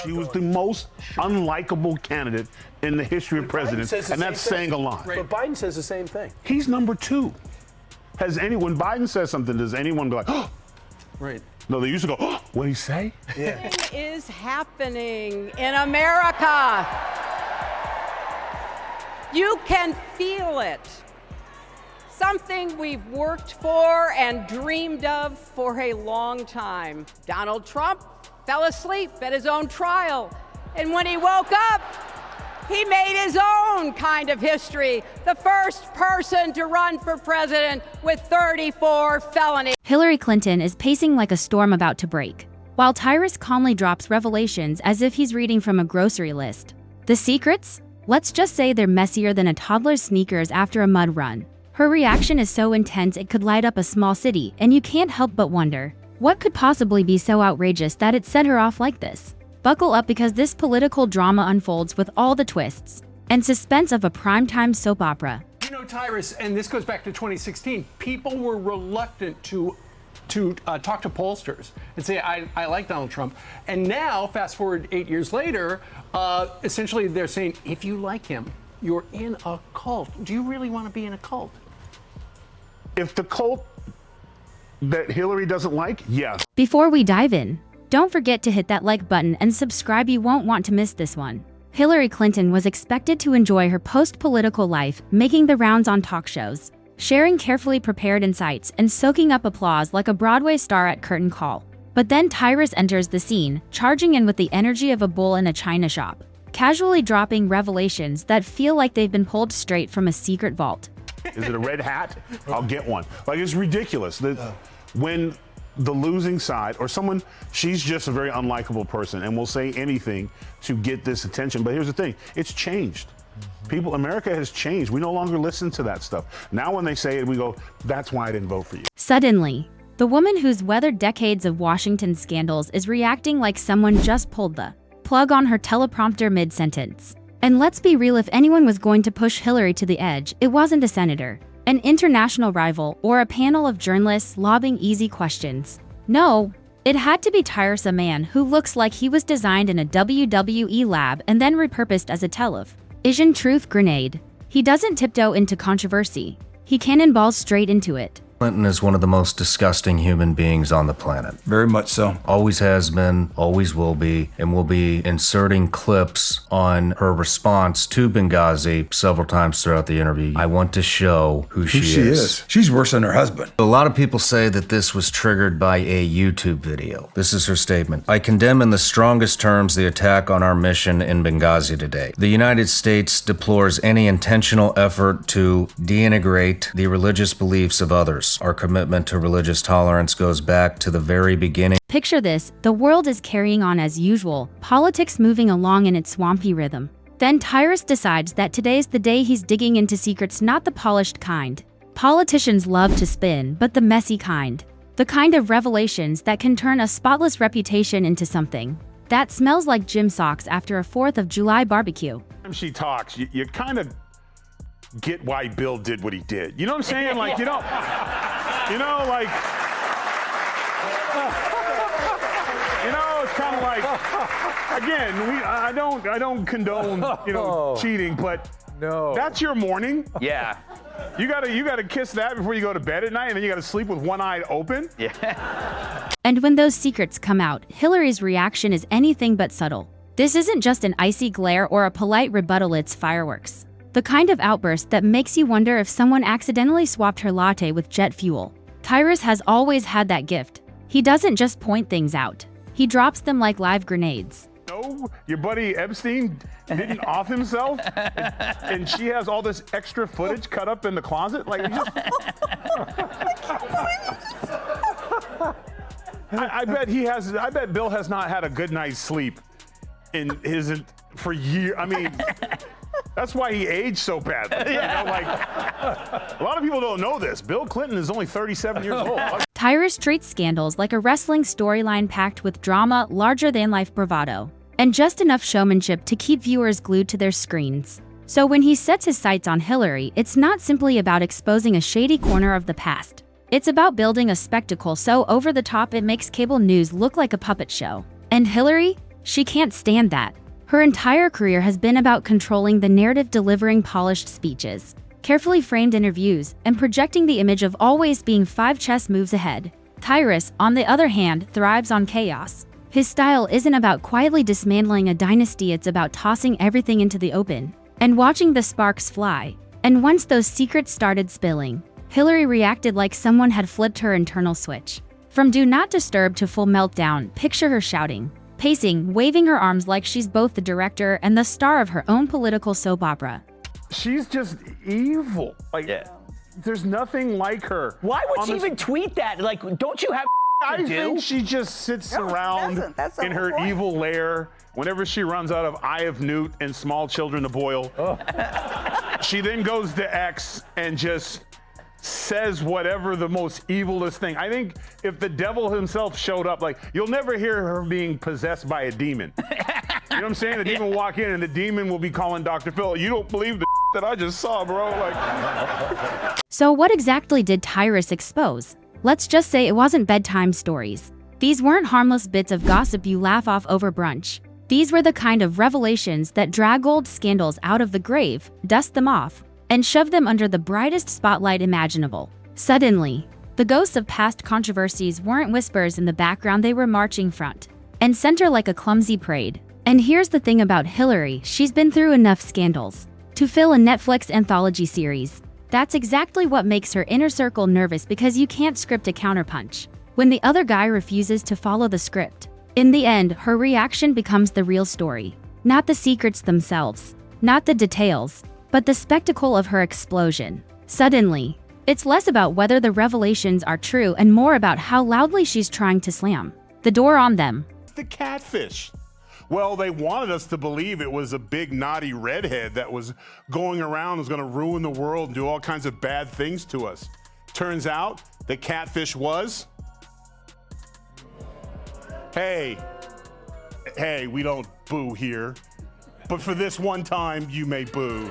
She was the most unlikable candidate in the history of presidents, and that's saying a lot. But Biden says the same thing. He's number two. When Biden says something, does anyone be like, oh? Right. No, they used to go, oh, what'd he say? Yeah. What is happening in America? You can feel it. Something we've worked for and dreamed of for a long time. Donald Trump fell asleep at his own trial, and when he woke up, he made his own kind of history. The first person to run for president with 34 felonies. Hillary Clinton is pacing like a storm about to break, while Tyrus calmly drops revelations as if he's reading from a grocery list. The secrets? Let's just say they're messier than a toddler's sneakers after a mud run. Her reaction is so intense it could light up a small city, and you can't help but wonder, what could possibly be so outrageous that it set her off like this? Buckle up, because this political drama unfolds with all the twists and suspense of a primetime soap opera. You know, Tyrus, and this goes back to 2016, people were reluctant to talk to pollsters and say, I like Donald Trump. And now, fast forward 8 years later, essentially they're saying, if you like him, you're in a cult. Do you really want to be in a cult? If the cult that Hillary doesn't like, yes. Before we dive in, don't forget to hit that like button and subscribe. You won't want to miss this one. Hillary Clinton was expected to enjoy her post-political life, making the rounds on talk shows, sharing carefully prepared insights, and soaking up applause like a Broadway star at curtain call. But then Tyrus enters the scene, charging in with the energy of a bull in a china shop, casually dropping revelations that feel like they've been pulled straight from a secret vault. Is it a red hat? I'll get one. Like, it's ridiculous that when the losing side or someone, she's just a very unlikable person and will say anything to get this attention. But here's the thing, it's changed. America has changed. We no longer listen to that stuff. Now when they say it, we go, that's why I didn't vote for you. Suddenly, the woman who's weathered decades of Washington scandals is reacting like someone just pulled the plug on her teleprompter mid-sentence. And let's be real, if anyone was going to push Hillary to the edge, it wasn't a senator, an international rival, or a panel of journalists lobbing easy questions. No, it had to be Tyrus, a man who looks like he was designed in a WWE lab and then repurposed as a television truth grenade. He doesn't tiptoe into controversy. He cannonballs straight into it. Clinton is one of the most disgusting human beings on the planet. Very much so. Always has been, always will be, and will be inserting clips on her response to Benghazi several times throughout the interview. I want to show who she is. She's worse than her husband. A lot of people say that this was triggered by a YouTube video. This is her statement. I condemn in the strongest terms the attack on our mission in Benghazi today. The United States deplores any intentional effort to denigrate the religious beliefs of others. Our commitment to religious tolerance goes back to the very beginning. Picture this, the world is carrying on as usual, politics moving along in its swampy rhythm. Then Tyrus decides that today's the day he's digging into secrets, not the polished kind politicians love to spin, but the messy kind. The kind of revelations that can turn a spotless reputation into something that smells like gym socks after a 4th of July barbecue. When she talks, you kind of get why Bill did what he did. You know what I'm saying? Like, like, it's kind of like, again, I don't condone, cheating, but No. That's your morning. Yeah. You gotta kiss that before you go to bed at night, and then you gotta sleep with one eye open. Yeah. And when those secrets come out, Hillary's reaction is anything but subtle. This isn't just an icy glare or a polite rebuttal, it's fireworks. The kind of outburst that makes you wonder if someone accidentally swapped her latte with jet fuel. Tyrus has always had that gift. He doesn't just point things out. He drops them like live grenades. No, your buddy Epstein didn't off himself, and she has all this extra footage cut up in the closet. Like, I bet Bill has not had a good night's sleep for years. I mean, that's why he aged so badly. Yeah. A lot of people don't know this. Bill Clinton is only 37 years old. Tyrus treats scandals like a wrestling storyline packed with drama, larger-than-life bravado, and just enough showmanship to keep viewers glued to their screens. So when he sets his sights on Hillary, it's not simply about exposing a shady corner of the past. It's about building a spectacle so over the top it makes cable news look like a puppet show. And Hillary? She can't stand that. Her entire career has been about controlling the narrative, delivering polished speeches, carefully framed interviews, and projecting the image of always being 5 chess moves ahead. Tyrus, on the other hand, thrives on chaos. His style isn't about quietly dismantling a dynasty, it's about tossing everything into the open and watching the sparks fly. And once those secrets started spilling, Hillary reacted like someone had flipped her internal switch. From do not disturb to full meltdown, picture her shouting, pacing, waving her arms like she's both the director and the star of her own political soap opera. She's just evil. Like, there's nothing like her. Why would she even tweet that? Like, don't you have I think she just sits around in her evil lair. Whenever she runs out of Eye of Newt and Small Children to Boil, she then goes to X and just says whatever the most evilest thing. I think if the devil himself showed up, like, you'll never hear her being possessed by a demon. You know what I'm saying? The demon will walk in and the demon will be calling Dr. Phil, you don't believe the that I just saw, bro. Like. So what exactly did Tyrus expose? Let's just say it wasn't bedtime stories. These weren't harmless bits of gossip you laugh off over brunch. These were the kind of revelations that drag old scandals out of the grave, dust them off, and shove them under the brightest spotlight imaginable. Suddenly, the ghosts of past controversies weren't whispers in the background, they were marching front and center like a clumsy parade. And here's the thing about Hillary, she's been through enough scandals to fill a Netflix anthology series. That's exactly what makes her inner circle nervous, because you can't script a counterpunch when the other guy refuses to follow the script. In the end, her reaction becomes the real story. Not the secrets themselves, not the details, but the spectacle of her explosion. Suddenly, it's less about whether the revelations are true and more about how loudly she's trying to slam the door on them. The catfish. Well, they wanted us to believe it was a big naughty redhead that was going around, was going to ruin the world and do all kinds of bad things to us. Turns out the catfish was, hey, we don't boo here, but for this one time, you may boo.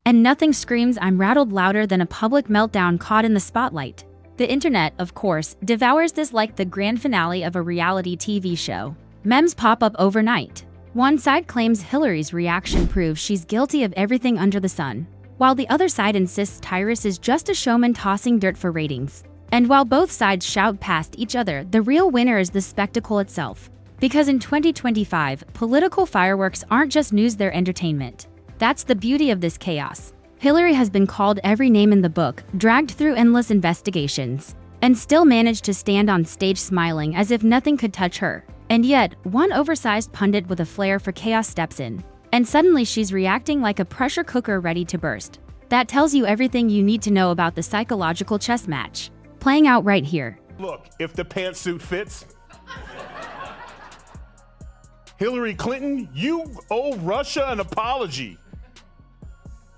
And nothing screams I'm rattled louder than a public meltdown caught in the spotlight. The internet, of course, devours this like the grand finale of a reality TV show. Memes pop up overnight. One side claims Hillary's reaction proves she's guilty of everything under the sun, while the other side insists Tyrus is just a showman tossing dirt for ratings. And while both sides shout past each other, the real winner is the spectacle itself. Because in 2025, political fireworks aren't just news, they're entertainment. That's the beauty of this chaos. Hillary has been called every name in the book, dragged through endless investigations, and still managed to stand on stage smiling as if nothing could touch her. And yet, one oversized pundit with a flair for chaos steps in, and suddenly she's reacting like a pressure cooker ready to burst. That tells you everything you need to know about the psychological chess match playing out right here. Look, if the pantsuit fits, Hillary Clinton, you owe Russia an apology.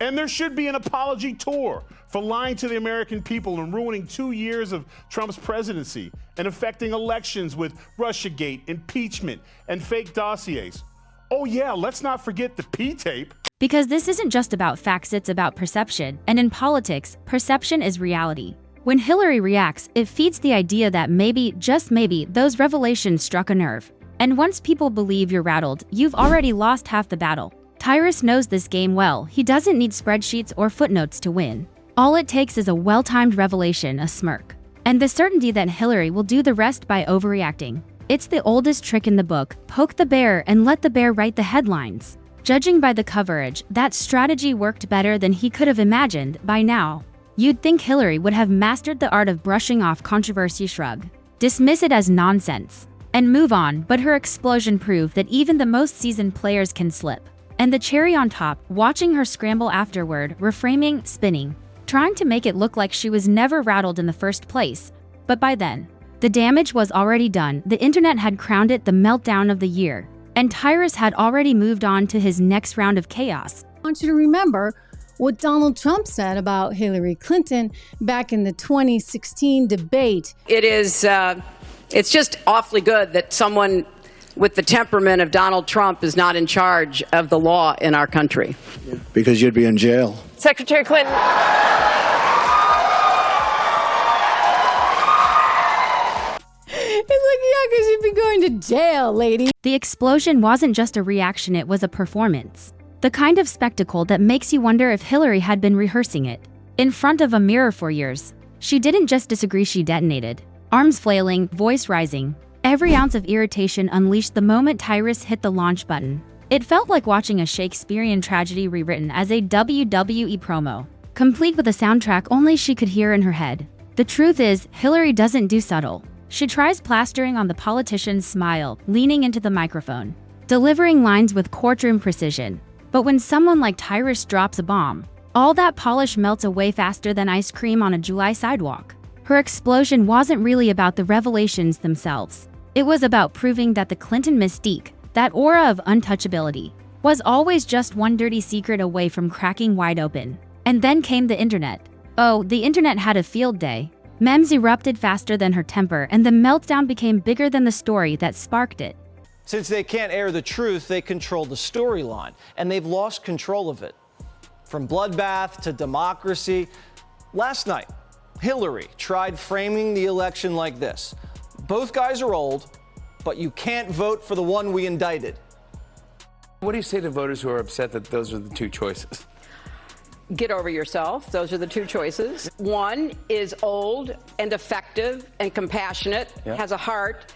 And there should be an apology tour for lying to the American people and ruining 2 years of Trump's presidency and affecting elections with Russiagate, impeachment, and fake dossiers. Oh yeah, let's not forget the P-tape. Because this isn't just about facts, it's about perception. And in politics, perception is reality. When Hillary reacts, it feeds the idea that maybe, just maybe, those revelations struck a nerve. And once people believe you're rattled, you've already lost half the battle. Tyrus knows this game well. He doesn't need spreadsheets or footnotes to win. All it takes is a well-timed revelation, a smirk, and the certainty that Hillary will do the rest by overreacting. It's the oldest trick in the book: poke the bear and let the bear write the headlines. Judging by the coverage, that strategy worked better than he could have imagined. By now, you'd think Hillary would have mastered the art of brushing off controversy, shrug, dismiss it as nonsense, and move on, but her explosion proved that even the most seasoned players can slip. And the cherry on top, watching her scramble afterward, reframing, spinning, trying to make it look like she was never rattled in the first place. But by then, the damage was already done. The internet had crowned it the meltdown of the year, and Tyrus had already moved on to his next round of chaos. I want you to remember what Donald Trump said about Hillary Clinton back in the 2016 debate. It's just awfully good that someone with the temperament of Donald Trump is not in charge of the law in our country. Because you'd be in jail. Secretary Clinton. It's like he because you'd be going to jail, lady. The explosion wasn't just a reaction, it was a performance. The kind of spectacle that makes you wonder if Hillary had been rehearsing it in front of a mirror for years. She didn't just disagree, she detonated. Arms flailing, voice rising. Every ounce of irritation unleashed the moment Tyrus hit the launch button. It felt like watching a Shakespearean tragedy rewritten as a WWE promo, complete with a soundtrack only she could hear in her head. The truth is, Hillary doesn't do subtle. She tries plastering on the politician's smile, leaning into the microphone, delivering lines with courtroom precision. But when someone like Tyrus drops a bomb, all that polish melts away faster than ice cream on a July sidewalk. Her explosion wasn't really about the revelations themselves. It was about proving that the Clinton mystique, that aura of untouchability, was always just one dirty secret away from cracking wide open. And then came the internet. Oh, the internet had a field day. Memes erupted faster than her temper, and the meltdown became bigger than the story that sparked it. Since they can't air the truth, they control the storyline, and they've lost control of it. From bloodbath to democracy. Last night, Hillary tried framing the election like this. Both guys are old, but you can't vote for the one we indicted. What do you say to voters who are upset that those are the two choices? Get over yourself. Those are the two choices. One is old and effective and compassionate, has a heart,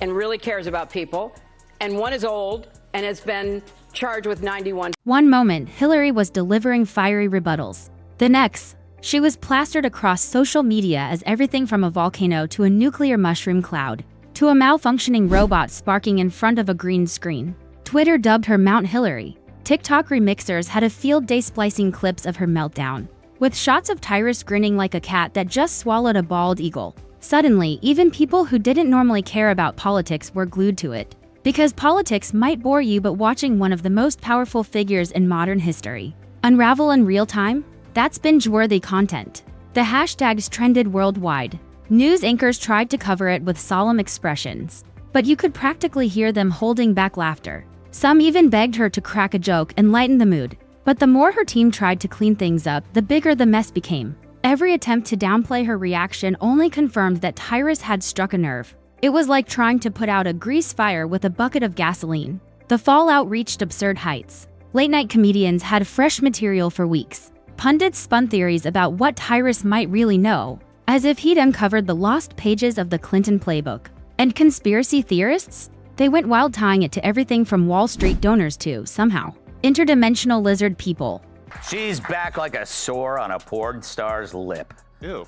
and really cares about people. And one is old and has been charged with 91. One moment, Hillary was delivering fiery rebuttals. The next, she was plastered across social media as everything from a volcano to a nuclear mushroom cloud, to a malfunctioning robot sparking in front of a green screen. Twitter dubbed her Mount Hillary. TikTok remixers had a field day splicing clips of her meltdown, with shots of Tyrus grinning like a cat that just swallowed a bald eagle. Suddenly, even people who didn't normally care about politics were glued to it. Because politics might bore you, but watching one of the most powerful figures in modern history unravel in real time? That's binge-worthy content. The hashtags trended worldwide. News anchors tried to cover it with solemn expressions, but you could practically hear them holding back laughter. Some even begged her to crack a joke and lighten the mood. But the more her team tried to clean things up, the bigger the mess became. Every attempt to downplay her reaction only confirmed that Tyrus had struck a nerve. It was like trying to put out a grease fire with a bucket of gasoline. The fallout reached absurd heights. Late-night comedians had fresh material for weeks. Pundits spun theories about what Tyrus might really know, as if he'd uncovered the lost pages of the Clinton playbook. And conspiracy theorists? They went wild, tying it to everything from Wall Street donors to, somehow, interdimensional lizard people. She's back like a sore on a porn star's lip. Ew.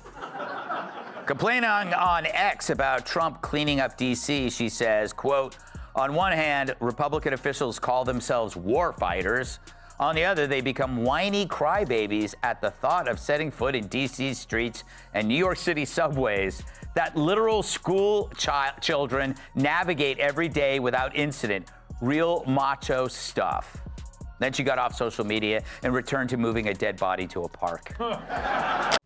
Complaining on X about Trump cleaning up D.C., she says, quote, on one hand, Republican officials call themselves war fighters. On the other, they become whiny crybabies at the thought of setting foot in D.C. streets and New York City subways that literal school children navigate every day without incident. Real macho stuff. Then she got off social media and returned to moving a dead body to a park.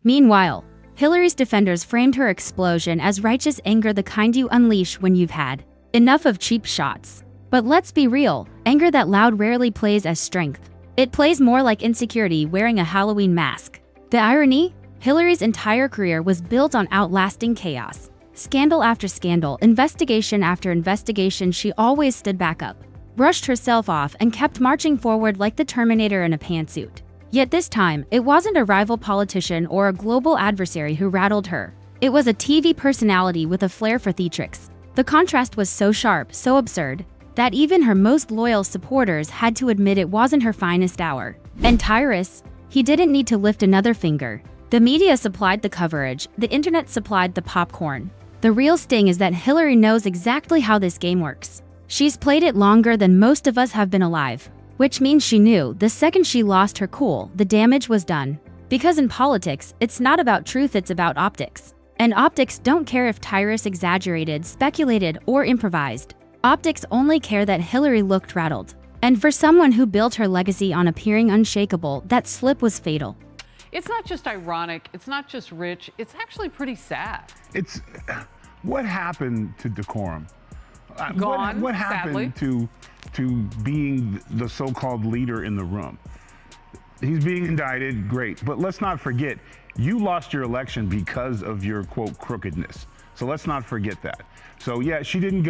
Meanwhile, Hillary's defenders framed her explosion as righteous anger, the kind you unleash when you've had enough of cheap shots. But let's be real, anger that loud rarely plays as strength. It plays more like insecurity wearing a Halloween mask. The irony? Hillary's entire career was built on outlasting chaos. Scandal after scandal, investigation after investigation, she always stood back up, brushed herself off, and kept marching forward like the Terminator in a pantsuit. Yet this time, it wasn't a rival politician or a global adversary who rattled her. It was a TV personality with a flair for theatrics. The contrast was so sharp, so absurd, that even her most loyal supporters had to admit it wasn't her finest hour. And Tyrus, he didn't need to lift another finger. The media supplied the coverage, the internet supplied the popcorn. The real sting is that Hillary knows exactly how this game works. She's played it longer than most of us have been alive, which means she knew the second she lost her cool, the damage was done. Because in politics, it's not about truth, it's about optics. And optics don't care if Tyrus exaggerated, speculated, or improvised. Optics only care that Hillary looked rattled. And for someone who built her legacy on appearing unshakable, that slip was fatal. It's not just ironic, it's not just rich, it's actually pretty sad. It's what happened to decorum? Gone, what happened to being the so-called leader in the room? He's being indicted, great, but let's not forget, you lost your election because of your, quote, crookedness. So let's not forget that. So yeah, she didn't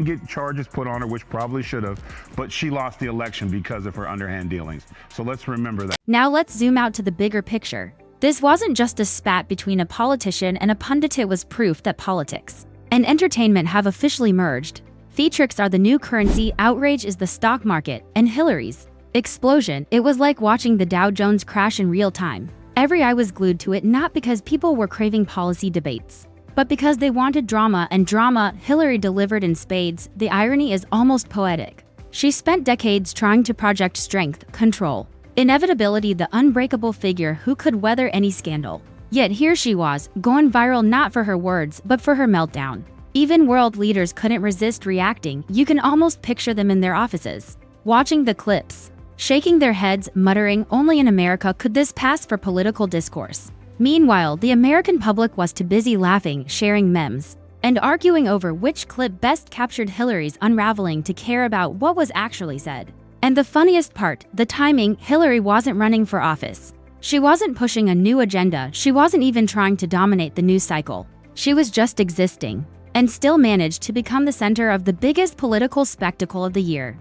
get charges put on her, which probably should have, but she lost the election because of her underhand dealings. So let's remember that. Now let's zoom out to the bigger picture. This wasn't just a spat between a politician and a pundit, it was proof that politics and entertainment have officially merged. Theatrics are the new currency, outrage is the stock market, and Hillary's explosion, it was like watching the Dow Jones crash in real time. Every eye was glued to it, not because people were craving policy debates, but because they wanted drama, and drama Hillary delivered in spades. The irony is almost poetic. She spent decades trying to project strength, control, inevitability, the unbreakable figure who could weather any scandal. Yet here she was, going viral not for her words, but for her meltdown. Even world leaders couldn't resist reacting. You can almost picture them in their offices, watching the clips, shaking their heads, muttering, "Only in America could this pass for political discourse." Meanwhile, the American public was too busy laughing, sharing memes, and arguing over which clip best captured Hillary's unraveling to care about what was actually said. And the funniest part, the timing. Hillary wasn't running for office. She wasn't pushing a new agenda. She wasn't even trying to dominate the news cycle. She was just existing, and still managed to become the center of the biggest political spectacle of the year.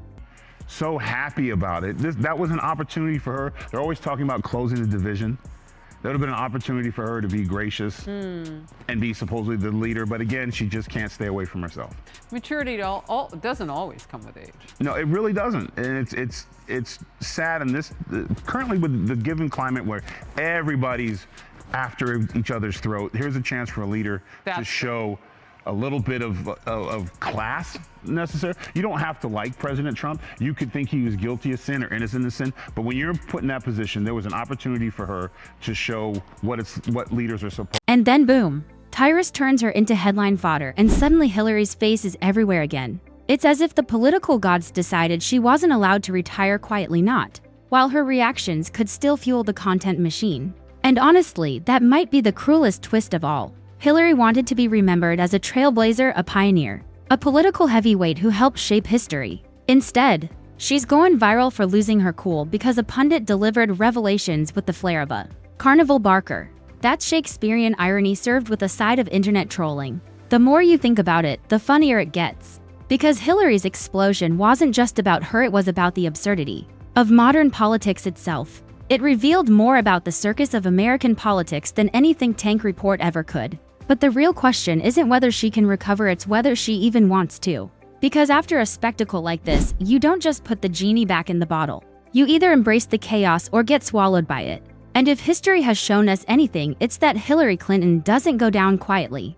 So happy about it. That was an opportunity for her. They're always talking about closing the division. That would have been an opportunity for her to be gracious and be supposedly the leader, but again, she just can't stay away from herself. Maturity doesn't always come with age. No, it really doesn't, and it's sad in this currently with the given climate where everybody's after each other's throat. Here's a chance for a leader to show a little bit of class necessary. You don't have to like President Trump. You could think he was guilty of sin or innocent of sin, but when you're put in that position, there was an opportunity for her to show what leaders are supposed. And then boom, Tyrus turns her into headline fodder, and suddenly Hillary's face is everywhere again. It's as if the political gods decided she wasn't allowed to retire quietly, not while her reactions could still fuel the content machine. And honestly, that might be the cruelest twist of all. Hillary wanted to be remembered as a trailblazer, a pioneer, a political heavyweight who helped shape history. Instead, she's going viral for losing her cool because a pundit delivered revelations with the flair of a carnival barker. That's Shakespearean irony served with a side of internet trolling. The more you think about it, the funnier it gets. Because Hillary's explosion wasn't just about her, it was about the absurdity of modern politics itself. It revealed more about the circus of American politics than any think tank report ever could. But the real question isn't whether she can recover, it's whether she even wants to. Because after a spectacle like this, you don't just put the genie back in the bottle. You either embrace the chaos or get swallowed by it. And if history has shown us anything, it's that Hillary Clinton doesn't go down quietly.